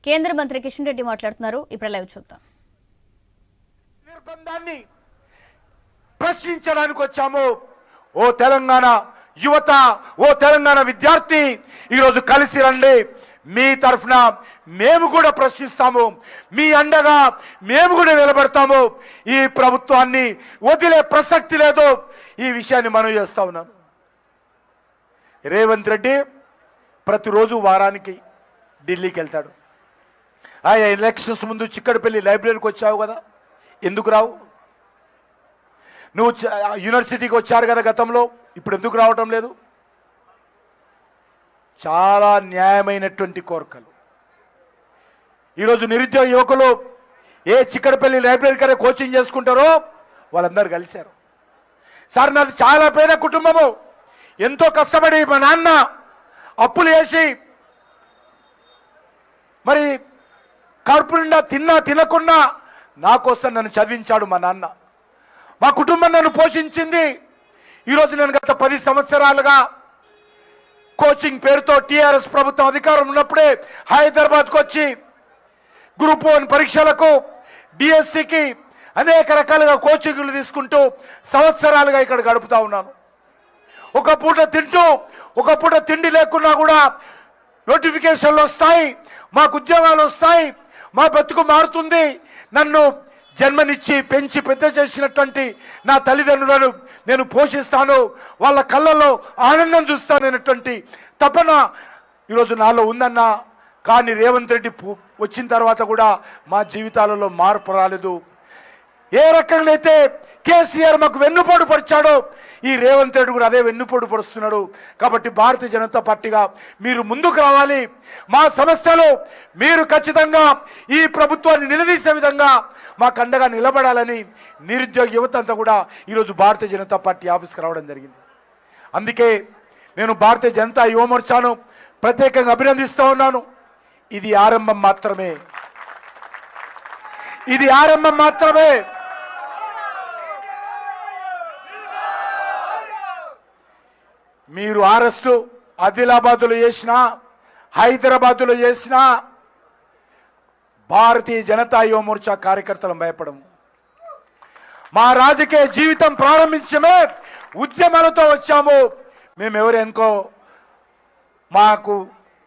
కేంద్ర మంత్రి కిషన్ రెడ్డి మాట్లాడుతున్నారు. ఇప్పుడు లైవ్ చూద్దాం. నిర్బంధాన్ని ప్రశ్నించడానికి వచ్చాము. ఓ తెలంగాణ యువత, ఓ తెలంగాణ విద్యార్థి, ఈరోజు కలిసి రండి. మీ తరఫున మేము కూడా ప్రశ్నిస్తాము, మీ అండగా మేము కూడా నిలబడతాము. ఈ ప్రభుత్వాన్ని వదిలే ప్రసక్తి లేదు. ఈ విషయాన్ని మనం చేస్తా ఉన్నాను. రేవంత్ రెడ్డి ప్రతిరోజు వారానికి ఢిల్లీకి వెళ్తాడు. ఆయా ఎలక్షన్స్ ముందు చిక్కడపల్లి లైబ్రరీకి వచ్చావు కదా, ఎందుకు రావు? నువ్వు యూనివర్సిటీకి వచ్చారు కదా గతంలో, ఇప్పుడు ఎందుకు రావటం లేదు? చాలా న్యాయమైనటువంటి కోరికలు. ఈరోజు నిరుద్యోగ యువకులు ఏ చిక్కడపల్లి లైబ్రరీ కన్నా కోచింగ్ చేసుకుంటారో వాళ్ళందరూ కలిశారు. సార్, నాది చాలా పేద కుటుంబము, ఎంతో కష్టపడి మా నాన్న అప్పులు వేసి మరి కడుపు నిండా తిన్నా తినకున్నా నా కోసం నన్ను చదివించాడు మా నాన్న. మా కుటుంబం నన్ను పోషించింది. ఈరోజు నేను గత 10 సంవత్సరాలుగా కోచింగ్ పేరుతో టీఆర్ఎస్ ప్రభుత్వం అధికారం ఉన్నప్పుడే హైదరాబాద్కు వచ్చి గ్రూప్ 1 పరీక్షలకు, డిఎస్సికి అనేక రకాలుగా కోచింగ్లు తీసుకుంటూ సంవత్సరాలుగా ఇక్కడ గడుపుతా ఉన్నాను. ఒక పూట తింటూ ఒక పూట తిండి లేకున్నా కూడా నోటిఫికేషన్లు వస్తాయి, మాకు ఉద్యోగాలు వస్తాయి, మా బతుకు మారుతుంది. నన్ను జన్మనిచ్చి పెంచి పెద్ద చేసినటువంటి నా తల్లిదండ్రులను నేను పోషిస్తాను, వాళ్ళ కళ్ళల్లో ఆనందం చూస్తాననేటువంటి తపన ఈరోజు నాలో ఉందన్న. కానీ రేవంత్ రెడ్డి వచ్చిన తర్వాత కూడా మా జీవితాలలో మార్పు రాలేదు. ఏ రకంగా అయితే కేసీఆర్ మాకు వెన్నుపోటు పరిచాడో ఈ రేవంత్ రెడ్డి కూడా అదే వెన్నుపోటు పరుస్తున్నాడు. కాబట్టి భారతీయ జనతా పార్టీగా మీరు ముందుకు రావాలి. మా సమస్యలు మీరు ఖచ్చితంగా ఈ ప్రభుత్వాన్ని నిలదీసే విధంగా మాకు అండగా నిలబడాలని నిరుద్యోగ యువత అంతా కూడా ఈరోజు భారతీయ జనతా పార్టీ ఆఫీస్కి రావడం జరిగింది. అందుకే నేను భారతీయ జనతా యువమోర్చాను ప్రత్యేకంగా అభినందిస్తూ ఉన్నాను. ఇది ఆరంభం మాత్రమే, ఇది ఆరంభం మాత్రమే. మీరు అరెస్టు ఆదిలాబాద్లో చేసినా, హైదరాబాద్లో చేసినా భారతీయ జనతా యువ మోర్చా కార్యకర్తలను భయపడము. మా రాజకీయ జీవితం ప్రారంభించమే ఉద్యమాలతో వచ్చాము. మేము ఎవరెనుకో మాకు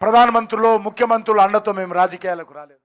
ప్రధానమంత్రులు, ముఖ్యమంత్రులు అండతో మేము రాజకీయాలకు రాలేదు.